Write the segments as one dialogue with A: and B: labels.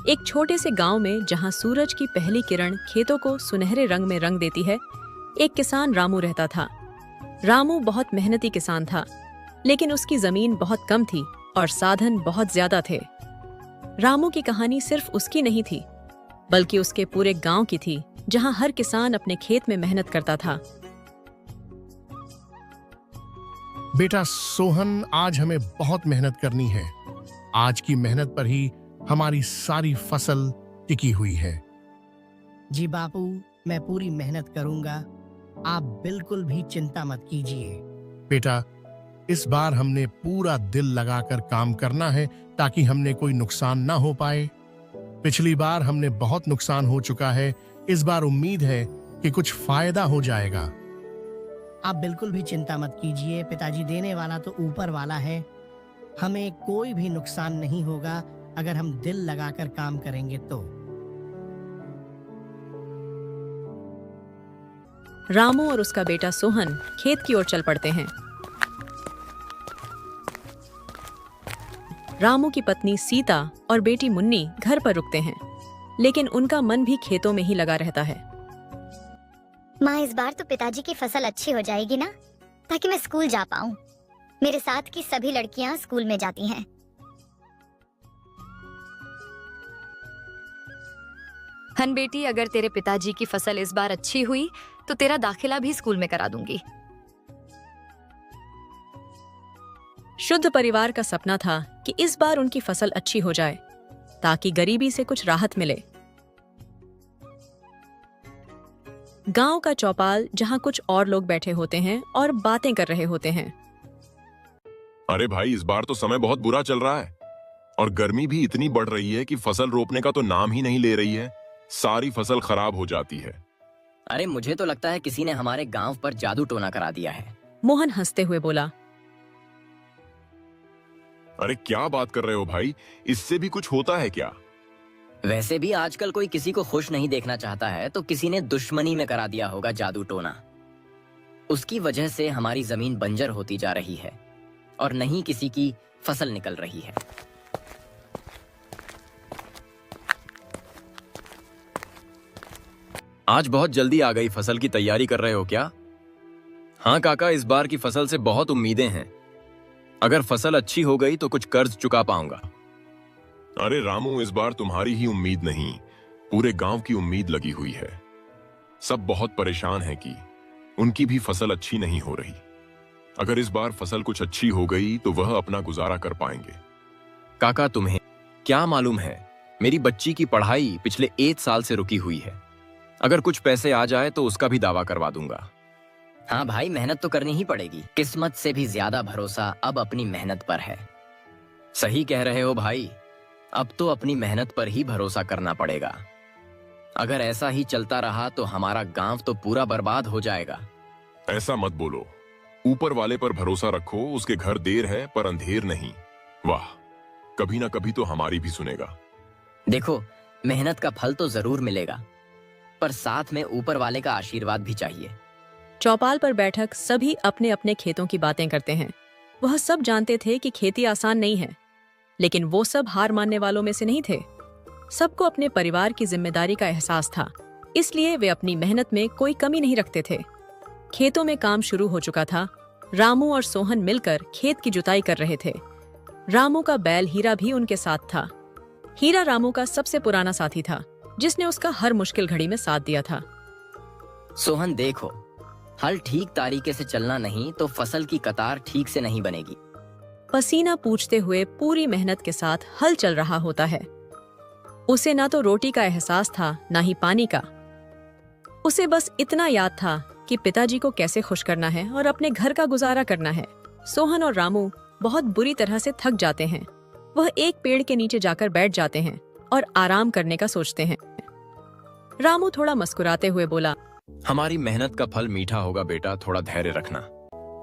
A: एक छोटे से गांव में जहां सूरज की पहली किरण खेतों को सुनहरे रंग में रंग देती है, एक किसान रामू रहता था। रामू बहुत मेहनती किसान था, लेकिन उसकी जमीन बहुत कम थी और साधन बहुत ज्यादा थे। रामू की कहानी सिर्फ उसकी नहीं थी, बल्कि उसके पूरे गांव की थी, जहां हर किसान अपने खेत में मेहनत करता था।
B: बेटा सोहन, आज हमें बहुत मेहनत करनी है। आज की मेहनत पर ही हमारी सारी फसल टिकी हुई है।
C: जी बापू, मैं पूरी मेहनत करूंगा। आप बिल्कुल भी चिंता मत कीजिए।
B: बेटा, इस बार हमने पूरा दिल लगाकर काम करना है ताकि हमने कोई नुकसान ना हो पाए। पिछली बार हमने बहुत नुकसान हो चुका है, इस बार उम्मीद है कि कुछ फायदा हो जाएगा।
C: आप बिल्कुल भी चिंता मत कीजिए, पिताजी, देने वाला तो ऊपर वाला है। हमें कोई भी नुकसान नहीं होगा अगर हम दिल लगाकर काम करेंगे तो।
A: रामू और उसका बेटा सोहन खेत की ओर चल पड़ते हैं। रामू की पत्नी सीता और बेटी मुन्नी घर पर रुकते हैं, लेकिन उनका मन भी खेतों में ही लगा रहता है।
D: माँ, इस बार तो पिताजी की फसल अच्छी हो जाएगी ना, ताकि मैं स्कूल जा पाऊँ। मेरे साथ की सभी लड़कियां स्कूल में जाती हैं।
E: हन बेटी, अगर तेरे पिताजी की फसल इस बार अच्छी हुई तो तेरा दाखिला भी स्कूल में करा दूंगी।
A: शुद्ध परिवार का सपना था कि इस बार उनकी फसल अच्छी हो जाए, ताकि गरीबी से कुछ राहत मिले। गांव का चौपाल, जहां कुछ और लोग बैठे होते हैं और बातें कर रहे होते हैं।
F: अरे भाई, इस बार तो समय बहुत बुरा चल रहा है और गर्मी भी इतनी बढ़ रही है कि फसल रोपने का तो नाम ही नहीं ले रही है। सारी फसल खराब हो जाती है।
G: अरे मुझे तो लगता है किसी ने हमारे गांव पर जादू टोना करा दिया है।
A: मोहन हंसते हुए बोला।
F: अरे क्या बात कर रहे हो भाई, इससे भी कुछ होता है क्या?
G: वैसे भी आजकल कोई किसी को खुश नहीं देखना चाहता है, तो किसी ने दुश्मनी में करा दिया होगा जादू टोना। उसकी वजह से हमारी जमीन बंजर होती जा रही है और नहीं किसी की फसल निकल रही है।
H: आज बहुत जल्दी आ गई। फसल की तैयारी कर रहे हो क्या? हाँ काका, इस बार की फसल से बहुत उम्मीदें हैं। अगर फसल अच्छी हो गई तो कुछ कर्ज चुका पाऊंगा।
F: अरे रामू, इस बार तुम्हारी ही उम्मीद नहीं, पूरे गांव की उम्मीद लगी हुई है। सब बहुत परेशान हैं कि उनकी भी फसल अच्छी नहीं हो रही। अगर इस बार फसल कुछ अच्छी हो गई तो वह अपना गुजारा कर पाएंगे।
H: काका, तुम्हें क्या मालूम है, मेरी बच्ची की पढ़ाई पिछले 1 साल से रुकी हुई है। अगर कुछ पैसे आ जाए तो उसका भी दावा करवा दूंगा।
G: हाँ भाई, मेहनत तो करनी ही पड़ेगी। किस्मत से भी ज्यादा भरोसा अब अपनी मेहनत पर है।
H: सही कह रहे हो भाई।
G: अब तो अपनी मेहनत पर ही भरोसा करना पड़ेगा। अगर ऐसा ही चलता रहा तो हमारा गांव तो पूरा बर्बाद हो जाएगा।
F: ऐसा मत बोलो, ऊपर वाले पर भरोसा रखो। उसके घर देर है पर अंधेर नहीं। वाह, कभी ना कभी तो हमारी भी सुनेगा।
G: देखो, मेहनत का फल तो जरूर मिलेगा, पर साथ में ऊपर वाले का आशीर्वाद भी चाहिए।
A: चौपाल पर बैठक सभी अपने अपने खेतों की बातें करते हैं। वह सब जानते थे कि खेती आसान नहीं है, लेकिन वो सब हार मानने वालों में से नहीं थे। सबको अपने परिवार की जिम्मेदारी का एहसास था, इसलिए वे अपनी मेहनत में कोई कमी नहीं रखते थे। खेतों में काम शुरू हो चुका था। रामू और सोहन मिलकर खेत की जुताई कर रहे थे। रामू का बैल हीरा भी उनके साथ था। हीरा रामू का सबसे पुराना साथी था, जिसने उसका हर मुश्किल घड़ी में साथ दिया था।
G: सोहन, देखो, हल ठीक तरीके से चलना नहीं तो फसल की कतार ठीक से नहीं बनेगी।
A: पसीना पूछते हुए पूरी मेहनत के साथ हल चल रहा होता है। उसे ना तो रोटी का एहसास था, ना ही पानी का। उसे बस इतना याद था कि पिताजी को कैसे खुश करना है और अपने घर का गुजारा करना है। सोहन और रामू बहुत बुरी तरह से थक जाते हैं। वह एक पेड़ के नीचे जाकर बैठ जाते हैं और आराम करने का सोचते हैं। रामू थोड़ा मुस्कुराते हुए बोला,
H: हमारी मेहनत का फल मीठा होगा बेटा, थोड़ा धैर्य रखना।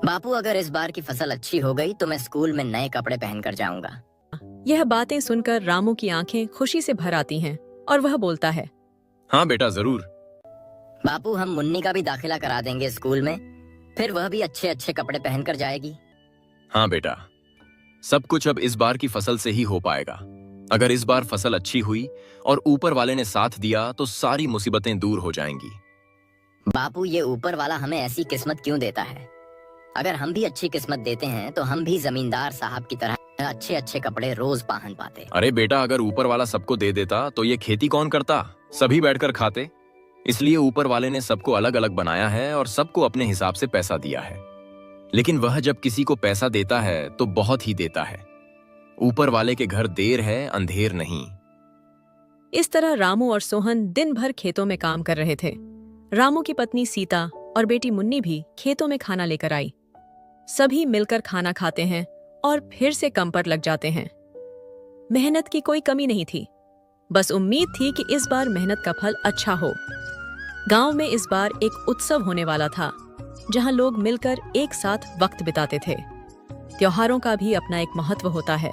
G: बापू, अगर इस बार की फसल अच्छी हो गई तो मैं स्कूल में नए कपड़े पहनकर जाऊंगा।
A: यह बातें सुनकर रामू की आंखें खुशी से भर आती हैं और वह बोलता है,
H: हाँ बेटा, जरूर।
G: बापू, हम मुन्नी का भी दाखिला करा देंगे स्कूल में, फिर वह भी अच्छे अच्छे कपड़े पहनकर जाएगी।
H: हाँ बेटा, सब कुछ अब इस बार की फसल से ही हो पाएगा। अगर इस बार फसल अच्छी हुई और ऊपर वाले ने साथ दिया तो सारी मुसीबतें दूर हो जाएंगी।
G: बापू, ये ऊपर वाला हमें ऐसी किस्मत क्यों देता है? अगर हम भी अच्छी किस्मत देते हैं तो हम भी जमींदार साहब की तरह अच्छे अच्छे कपड़े रोज पहन पाते।
H: अरे बेटा, अगर ऊपर वाला सबको दे देता तो ये खेती कौन करता? सभी बैठकर खाते। इसलिए ऊपर वाले ने सबको अलग अलग बनाया है और सबको अपने हिसाब से पैसा दिया है। लेकिन वह जब किसी को पैसा देता है तो बहुत ही देता है। ऊपर वाले के घर देर है, अंधेर नहीं।
A: इस तरह रामू और सोहन दिन भर खेतों में काम कर रहे थे। रामू की पत्नी सीता और बेटी मुन्नी भी खेतों में खाना लेकर आई। सभी मिलकर खाना खाते हैं और फिर से काम पर लग जाते हैं। मेहनत की कोई कमी नहीं थी, बस उम्मीद थी कि इस बार मेहनत का फल अच्छा हो। गांव में इस बार एक उत्सव होने वाला था, जहां लोग मिलकर एक साथ वक्त बिताते थे। त्योहारों का भी अपना एक महत्व होता है,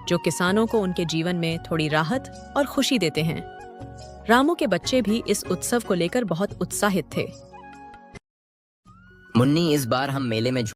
A: जो किसानों को उनके जीवन में थोड़ी राहत और खुशी देते हैं। रामू के बच्चे भी इस उत्सव को लेकर बहुत उत्साहित थे।
G: मुन्नी, इस बार हम मेले में